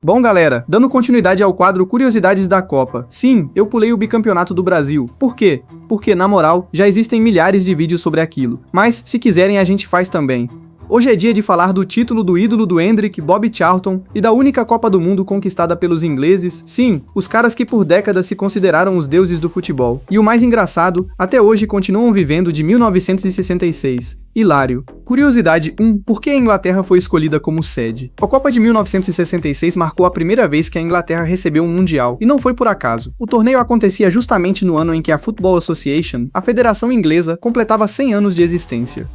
Bom, galera, dando continuidade ao quadro Curiosidades da Copa. Sim, eu pulei o bicampeonato do Brasil. Por quê? Porque, na moral, já existem milhares de vídeos sobre aquilo. Mas, se quiserem, a gente faz também. Hoje é dia de falar do título do ídolo do Hendrick, Bob Charlton, e da única Copa do Mundo conquistada pelos ingleses, sim, os caras que por décadas se consideraram os deuses do futebol. E o mais engraçado, até hoje continuam vivendo de 1966. Hilário. Curiosidade 1. Por que a Inglaterra foi escolhida como sede? A Copa de 1966 marcou a primeira vez que a Inglaterra recebeu um Mundial, e não foi por acaso. O torneio acontecia justamente no ano em que a Football Association, a federação inglesa, completava 100 anos de existência.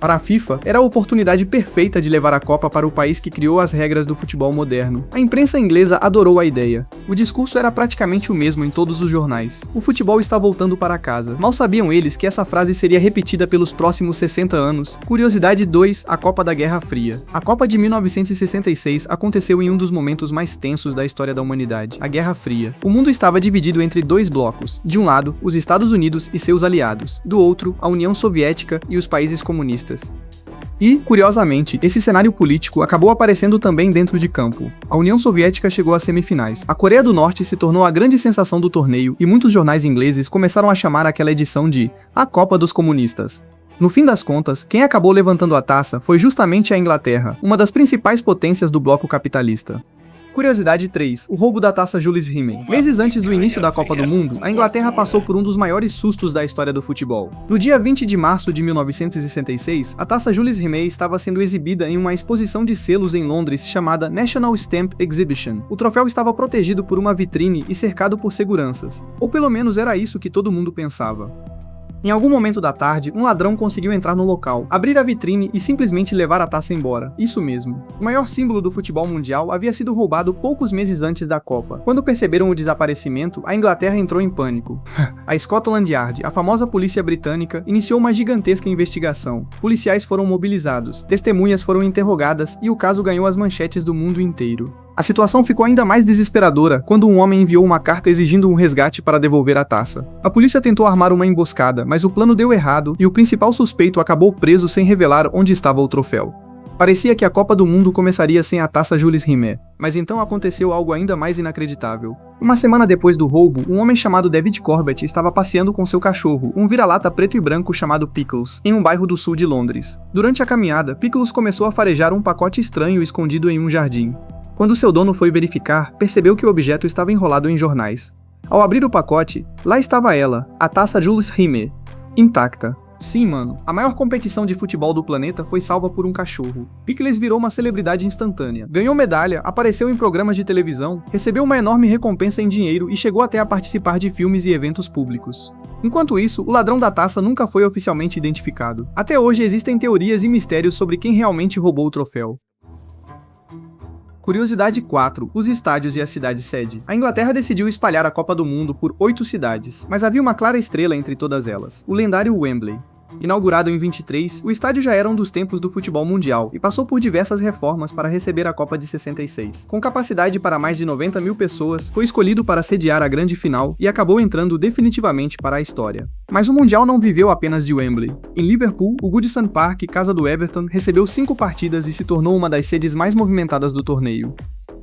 Para a FIFA, era a oportunidade perfeita de levar a Copa para o país que criou as regras do futebol moderno. A imprensa inglesa adorou a ideia. O discurso era praticamente o mesmo em todos os jornais. O futebol está voltando para casa. Mal sabiam eles que essa frase seria repetida pelos próximos 60 anos. Curiosidade 2. A Copa da Guerra Fria. A Copa de 1966 aconteceu em um dos momentos mais tensos da história da humanidade, a Guerra Fria. O mundo estava dividido entre dois blocos. De um lado, os Estados Unidos e seus aliados. Do outro, a União Soviética e os países comunistas. E, curiosamente, esse cenário político acabou aparecendo também dentro de campo. A União Soviética chegou às semifinais. A Coreia do Norte se tornou a grande sensação do torneio e muitos jornais ingleses começaram a chamar aquela edição de a Copa dos Comunistas. No fim das contas, quem acabou levantando a taça foi justamente a Inglaterra, uma das principais potências do bloco capitalista. Curiosidade 3. O roubo da taça Jules Rimet. Meses antes do início da Copa do Mundo, a Inglaterra passou por um dos maiores sustos da história do futebol. No dia 20 de março de 1966, a taça Jules Rimet estava sendo exibida em uma exposição de selos em Londres chamada National Stamp Exhibition. O troféu estava protegido por uma vitrine e cercado por seguranças. Ou pelo menos era isso que todo mundo pensava. Em algum momento da tarde, um ladrão conseguiu entrar no local, abrir a vitrine e simplesmente levar a taça embora. Isso mesmo. O maior símbolo do futebol mundial havia sido roubado poucos meses antes da Copa. Quando perceberam o desaparecimento, a Inglaterra entrou em pânico. A Scotland Yard, a famosa polícia britânica, iniciou uma gigantesca investigação. Policiais foram mobilizados, testemunhas foram interrogadas e o caso ganhou as manchetes do mundo inteiro. A situação ficou ainda mais desesperadora quando um homem enviou uma carta exigindo um resgate para devolver a taça. A polícia tentou armar uma emboscada, mas o plano deu errado e o principal suspeito acabou preso sem revelar onde estava o troféu. Parecia que a Copa do Mundo começaria sem a taça Jules Rimet, mas então aconteceu algo ainda mais inacreditável. Uma semana depois do roubo, um homem chamado David Corbett estava passeando com seu cachorro, um vira-lata preto e branco chamado Pickles, em um bairro do sul de Londres. Durante a caminhada, Pickles começou a farejar um pacote estranho escondido em um jardim. Quando seu dono foi verificar, percebeu que o objeto estava enrolado em jornais. Ao abrir o pacote, lá estava ela, a taça Jules Rimet, intacta. Sim, mano, a maior competição de futebol do planeta foi salva por um cachorro. Pickles virou uma celebridade instantânea. Ganhou medalha, apareceu em programas de televisão, recebeu uma enorme recompensa em dinheiro e chegou até a participar de filmes e eventos públicos. Enquanto isso, o ladrão da taça nunca foi oficialmente identificado. Até hoje existem teorias e mistérios sobre quem realmente roubou o troféu. Curiosidade 4. Os estádios e a cidade-sede. A Inglaterra decidiu espalhar a Copa do Mundo por 8 cidades, mas havia uma clara estrela entre todas elas, o lendário Wembley. Inaugurado em 23, o estádio já era um dos templos do futebol mundial e passou por diversas reformas para receber a Copa de 66. Com capacidade para mais de 90 mil pessoas, foi escolhido para sediar a grande final e acabou entrando definitivamente para a história. Mas o Mundial não viveu apenas de Wembley. Em Liverpool, o Goodison Park, casa do Everton, recebeu 5 partidas e se tornou uma das sedes mais movimentadas do torneio.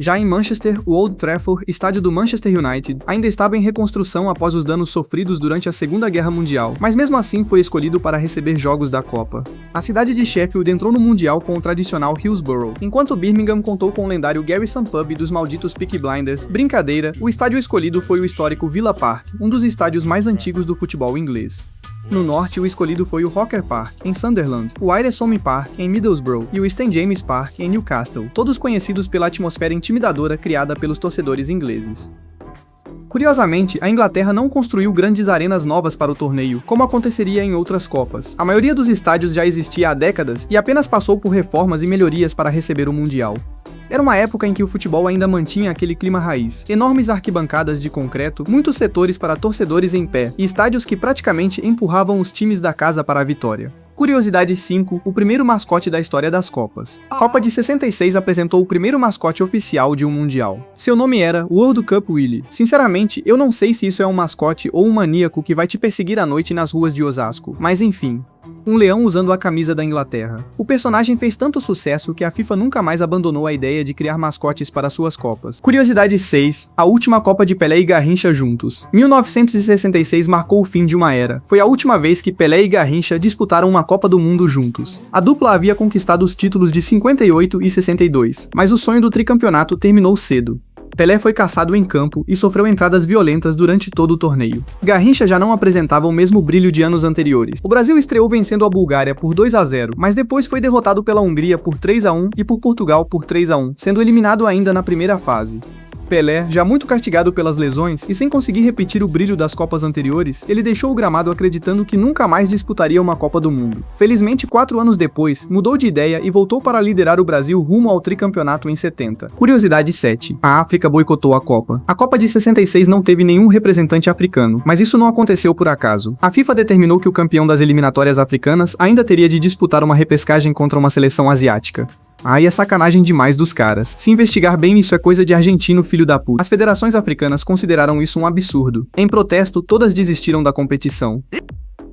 Já em Manchester, o Old Trafford, estádio do Manchester United, ainda estava em reconstrução após os danos sofridos durante a Segunda Guerra Mundial, mas mesmo assim foi escolhido para receber jogos da Copa. A cidade de Sheffield entrou no Mundial com o tradicional Hillsborough, enquanto Birmingham contou com o lendário Garrison Pub dos malditos Peaky Blinders. Brincadeira, o estádio escolhido foi o histórico Villa Park, um dos estádios mais antigos do futebol inglês. No norte, o escolhido foi o Roker Park, em Sunderland, o Ayresham Park, em Middlesbrough, e o St James Park, em Newcastle, todos conhecidos pela atmosfera intimidadora criada pelos torcedores ingleses. Curiosamente, a Inglaterra não construiu grandes arenas novas para o torneio, como aconteceria em outras Copas. A maioria dos estádios já existia há décadas e apenas passou por reformas e melhorias para receber o Mundial. Era uma época em que o futebol ainda mantinha aquele clima raiz, enormes arquibancadas de concreto, muitos setores para torcedores em pé e estádios que praticamente empurravam os times da casa para a vitória. Curiosidade 5. O primeiro mascote da história das Copas. A Copa de 66 apresentou o primeiro mascote oficial de um Mundial. Seu nome era World Cup Willy. Sinceramente, eu não sei se isso é um mascote ou um maníaco que vai te perseguir à noite nas ruas de Osasco, mas enfim. um leão usando a camisa da Inglaterra. O personagem fez tanto sucesso que a FIFA nunca mais abandonou a ideia de criar mascotes para suas Copas. Curiosidade 6. A última Copa de Pelé e Garrincha juntos. 1966 marcou o fim de uma era. Foi a última vez que Pelé e Garrincha disputaram uma Copa do Mundo juntos. A dupla havia conquistado os títulos de 58 e 62, mas o sonho do tricampeonato terminou cedo. Pelé foi caçado em campo e sofreu entradas violentas durante todo o torneio. Garrincha já não apresentava o mesmo brilho de anos anteriores. O Brasil estreou vencendo a Bulgária por 2-0, mas depois foi derrotado pela Hungria por 3-1 e por Portugal por 3-1, sendo eliminado ainda na primeira fase. Pelé, já muito castigado pelas lesões e sem conseguir repetir o brilho das Copas anteriores, ele deixou o gramado acreditando que nunca mais disputaria uma Copa do Mundo. Felizmente, 4 anos depois, mudou de ideia e voltou para liderar o Brasil rumo ao tricampeonato em 70. Curiosidade 7. A África boicotou a Copa. A Copa de 66 não teve nenhum representante africano, mas isso não aconteceu por acaso. A FIFA determinou que o campeão das eliminatórias africanas ainda teria de disputar uma repescagem contra uma seleção asiática. Aí é sacanagem demais dos caras. Se investigar bem, isso é coisa de argentino filho da puta. As federações africanas consideraram isso um absurdo. Em protesto, todas desistiram da competição.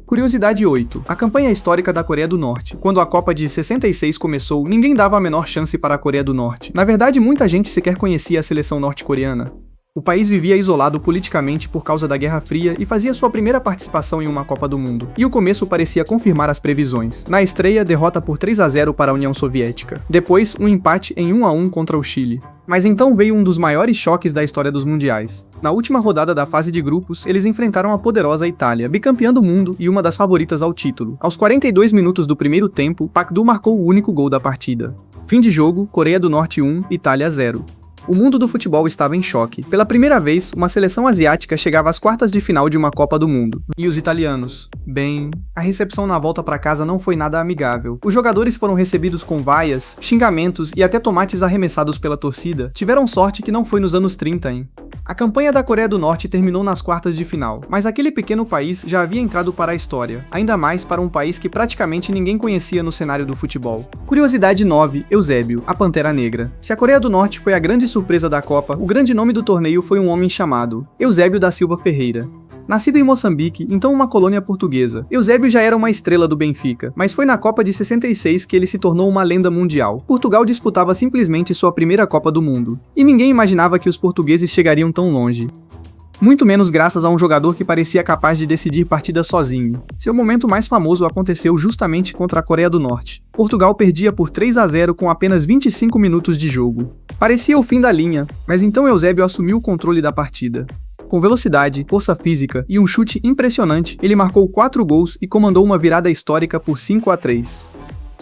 Curiosidade 8. A campanha histórica da Coreia do Norte. Quando a Copa de 66 começou, ninguém dava a menor chance para a Coreia do Norte. Na verdade, muita gente sequer conhecia a seleção norte-coreana. O país vivia isolado politicamente por causa da Guerra Fria e fazia sua primeira participação em uma Copa do Mundo. E o começo parecia confirmar as previsões. Na estreia, derrota por 3-0 para a União Soviética. Depois, um empate em 1-1 contra o Chile. Mas então veio um dos maiores choques da história dos mundiais. Na última rodada da fase de grupos, eles enfrentaram a poderosa Itália, bicampeã do mundo e uma das favoritas ao título. Aos 42 minutos do primeiro tempo, Paquetá marcou o único gol da partida. Fim de jogo, Coreia do Norte 1, Itália 0. O mundo do futebol estava em choque. Pela primeira vez, uma seleção asiática chegava às quartas de final de uma Copa do Mundo. E os italianos? Bem, a recepção na volta para casa não foi nada amigável. Os jogadores foram recebidos com vaias, xingamentos e até tomates arremessados pela torcida. Tiveram sorte que não foi nos anos 30, hein? A campanha da Coreia do Norte terminou nas quartas de final, mas aquele pequeno país já havia entrado para a história, ainda mais para um país que praticamente ninguém conhecia no cenário do futebol. Curiosidade 9. Eusébio, a Pantera Negra. Se a Coreia do Norte foi a grande surpresa da Copa, o grande nome do torneio foi um homem chamado Eusébio da Silva Ferreira. Nascido em Moçambique, então uma colônia portuguesa, Eusébio já era uma estrela do Benfica, mas foi na Copa de 66 que ele se tornou uma lenda mundial. Portugal disputava simplesmente sua primeira Copa do Mundo, e ninguém imaginava que os portugueses chegariam tão longe. Muito menos graças a um jogador que parecia capaz de decidir partidas sozinho. Seu momento mais famoso aconteceu justamente contra a Coreia do Norte. Portugal perdia por 3-0 com apenas 25 minutos de jogo. Parecia o fim da linha, mas então Eusébio assumiu o controle da partida. Com velocidade, força física e um chute impressionante, ele marcou 4 gols e comandou uma virada histórica por 5-3.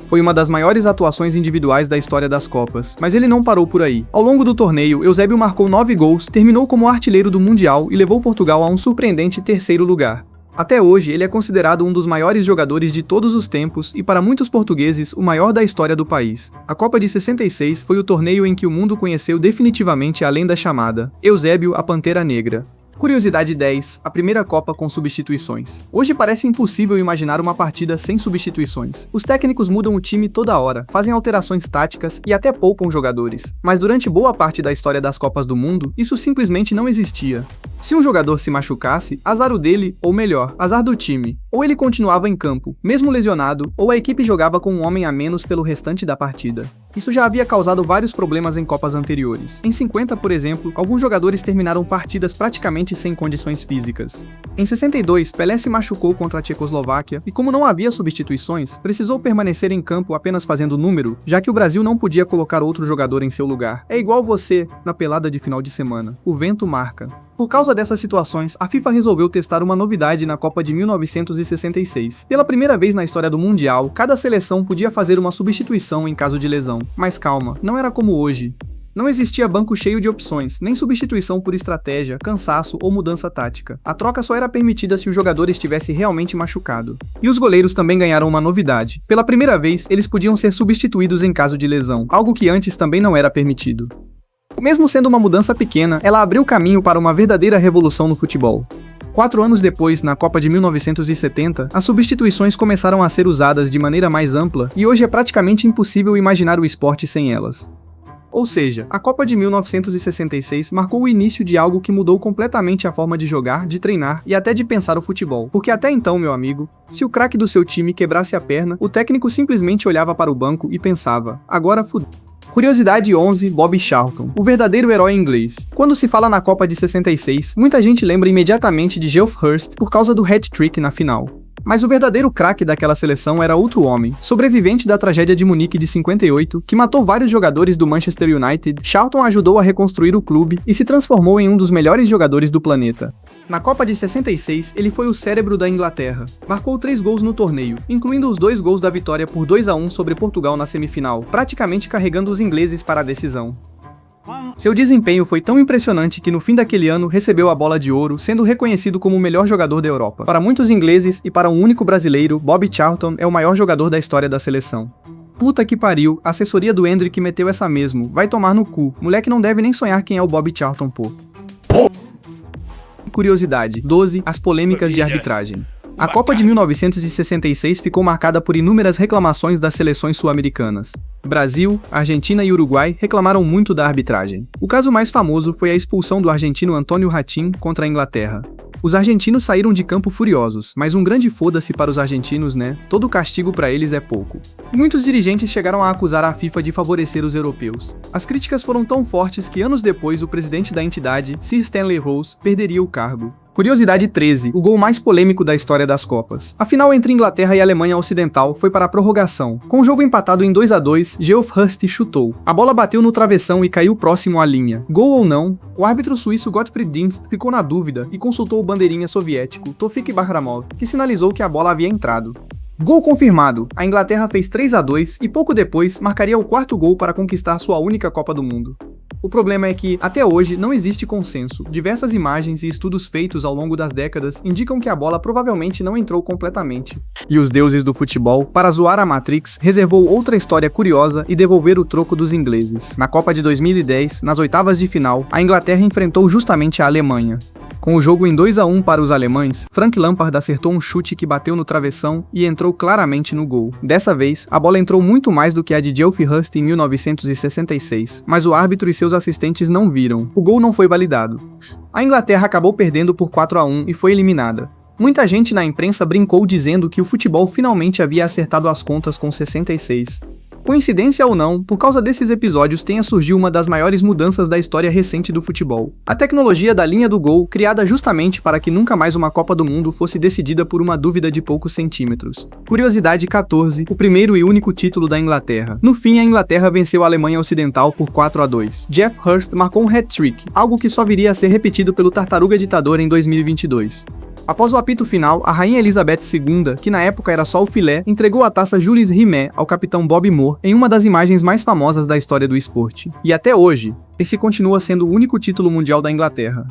Foi uma das maiores atuações individuais da história das Copas, mas ele não parou por aí. Ao longo do torneio, Eusébio marcou 9 gols, terminou como artilheiro do Mundial e levou Portugal a um surpreendente 3º lugar. Até hoje, ele é considerado um dos maiores jogadores de todos os tempos e, para muitos portugueses, o maior da história do país. A Copa de 66 foi o torneio em que o mundo conheceu definitivamente a lenda chamada Eusébio, a Pantera Negra. Curiosidade 10. A primeira Copa com substituições. Hoje parece impossível imaginar uma partida sem substituições. Os técnicos mudam o time toda hora, fazem alterações táticas e até poupam jogadores. Mas durante boa parte da história das Copas do Mundo, isso simplesmente não existia. Se um jogador se machucasse, azar o dele, ou melhor, azar do time. Ou ele continuava em campo, mesmo lesionado, ou a equipe jogava com um homem a menos pelo restante da partida. Isso já havia causado vários problemas em Copas anteriores. Em 50, por exemplo, alguns jogadores terminaram partidas praticamente sem condições físicas. Em 62, Pelé se machucou contra a Tchecoslováquia e, como não havia substituições, precisou permanecer em campo apenas fazendo número, já que o Brasil não podia colocar outro jogador em seu lugar. É igual você, na pelada de final de semana. O vento marca. Por causa dessas situações, a FIFA resolveu testar uma novidade na Copa de 1966. Pela primeira vez na história do Mundial, cada seleção podia fazer uma substituição em caso de lesão. Mas calma, não era como hoje. Não existia banco cheio de opções, nem substituição por estratégia, cansaço ou mudança tática. A troca só era permitida se o jogador estivesse realmente machucado. E os goleiros também ganharam uma novidade. Pela primeira vez, eles podiam ser substituídos em caso de lesão, algo que antes também não era permitido. Mesmo sendo uma mudança pequena, ela abriu caminho para uma verdadeira revolução no futebol. 4 anos depois, na Copa de 1970, as substituições começaram a ser usadas de maneira mais ampla e hoje é praticamente impossível imaginar o esporte sem elas. Ou seja, a Copa de 1966 marcou o início de algo que mudou completamente a forma de jogar, de treinar e até de pensar o futebol. Porque até então, meu amigo, se o craque do seu time quebrasse a perna, o técnico simplesmente olhava para o banco e pensava, agora fudeu. Curiosidade 11, Bobby Charlton, o verdadeiro herói inglês. Quando se fala na Copa de 66, muita gente lembra imediatamente de Geoff Hurst por causa do hat-trick na final. Mas o verdadeiro craque daquela seleção era outro homem, sobrevivente da tragédia de Munique de 58, que matou vários jogadores do Manchester United. Charlton ajudou a reconstruir o clube e se transformou em um dos melhores jogadores do planeta. Na Copa de 66, ele foi o cérebro da Inglaterra. Marcou 3 gols no torneio, incluindo os 2 gols da vitória por 2-1 sobre Portugal na semifinal, praticamente carregando os ingleses para a decisão. Seu desempenho foi tão impressionante que no fim daquele ano recebeu a Bola de Ouro, sendo reconhecido como o melhor jogador da Europa. Para muitos ingleses e para um único brasileiro, Bobby Charlton é o maior jogador da história da seleção. Puta que pariu, a assessoria do Hendrick meteu essa mesmo, vai tomar no cu, moleque não deve nem sonhar quem é o Bobby Charlton, pô. Curiosidade 12, as polêmicas de arbitragem. A Copa de 1966 ficou marcada por inúmeras reclamações das seleções sul-americanas. Brasil, Argentina e Uruguai reclamaram muito da arbitragem. O caso mais famoso foi a expulsão do argentino Antônio Ratín contra a Inglaterra. Os argentinos saíram de campo furiosos, mas um grande foda-se para os argentinos, né? Todo castigo para eles é pouco. Muitos dirigentes chegaram a acusar a FIFA de favorecer os europeus. As críticas foram tão fortes que anos depois o presidente da entidade, Sir Stanley Rose, perderia o cargo. Curiosidade 13, o gol mais polêmico da história das Copas. A final entre Inglaterra e Alemanha Ocidental foi para a prorrogação. Com o jogo empatado em 2-2, Geoff Hurst chutou. A bola bateu no travessão e caiu próximo à linha. Gol ou não? O árbitro suíço Gottfried Dienst ficou na dúvida e consultou o bandeirinha soviético Tofik Bahramov, que sinalizou que a bola havia entrado. Gol confirmado. A Inglaterra fez 3-2 e pouco depois marcaria o 4º gol para conquistar sua única Copa do Mundo. O problema é que, até hoje, não existe consenso. Diversas imagens e estudos feitos ao longo das décadas indicam que a bola provavelmente não entrou completamente. E os deuses do futebol, para zoar a Matrix, reservou outra história curiosa e devolver o troco dos ingleses. Na Copa de 2010, nas oitavas de final, a Inglaterra enfrentou justamente a Alemanha. Com o jogo em 2-1 para os alemães, Frank Lampard acertou um chute que bateu no travessão e entrou claramente no gol. Dessa vez, a bola entrou muito mais do que a de Geoff Hurst em 1966, mas o árbitro e seus assistentes não viram. O gol não foi validado. A Inglaterra acabou perdendo por 4-1 e foi eliminada. Muita gente na imprensa brincou dizendo que o futebol finalmente havia acertado as contas com 66. Coincidência ou não, por causa desses episódios tenha surgido uma das maiores mudanças da história recente do futebol. A tecnologia da linha do gol, criada justamente para que nunca mais uma Copa do Mundo fosse decidida por uma dúvida de poucos centímetros. Curiosidade 14, o primeiro e único título da Inglaterra. No fim, a Inglaterra venceu a Alemanha Ocidental por 4-2. Geoff Hurst marcou um hat-trick, algo que só viria a ser repetido pelo Tartaruga Ditador em 2022. Após o apito final, a Rainha Elizabeth II, que na época era só o filé, entregou a taça Jules Rimet ao capitão Bobby Moore em uma das imagens mais famosas da história do esporte. E até hoje, esse continua sendo o único título mundial da Inglaterra.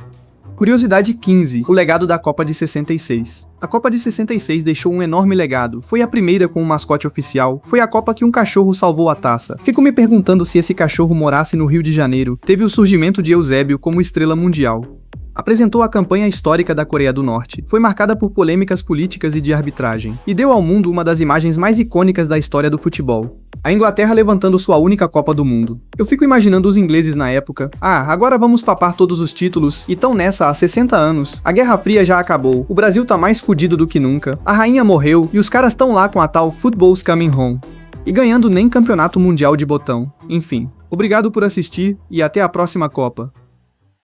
Curiosidade 15, o legado da Copa de 66. A Copa de 66 deixou um enorme legado, foi a primeira com um mascote oficial, foi a Copa que um cachorro salvou a taça. Fico me perguntando se esse cachorro morasse no Rio de Janeiro, teve o surgimento de Eusébio como estrela mundial. Apresentou a campanha histórica da Coreia do Norte, foi marcada por polêmicas políticas e de arbitragem, e deu ao mundo uma das imagens mais icônicas da história do futebol. A Inglaterra levantando sua única Copa do Mundo. Eu fico imaginando os ingleses na época. Agora vamos papar todos os títulos, e tão nessa há 60 anos. A Guerra Fria já acabou, o Brasil tá mais fudido do que nunca, a rainha morreu, e os caras tão lá com a tal Football's Coming Home. E ganhando nem campeonato mundial de botão. Enfim, obrigado por assistir, e até a próxima Copa.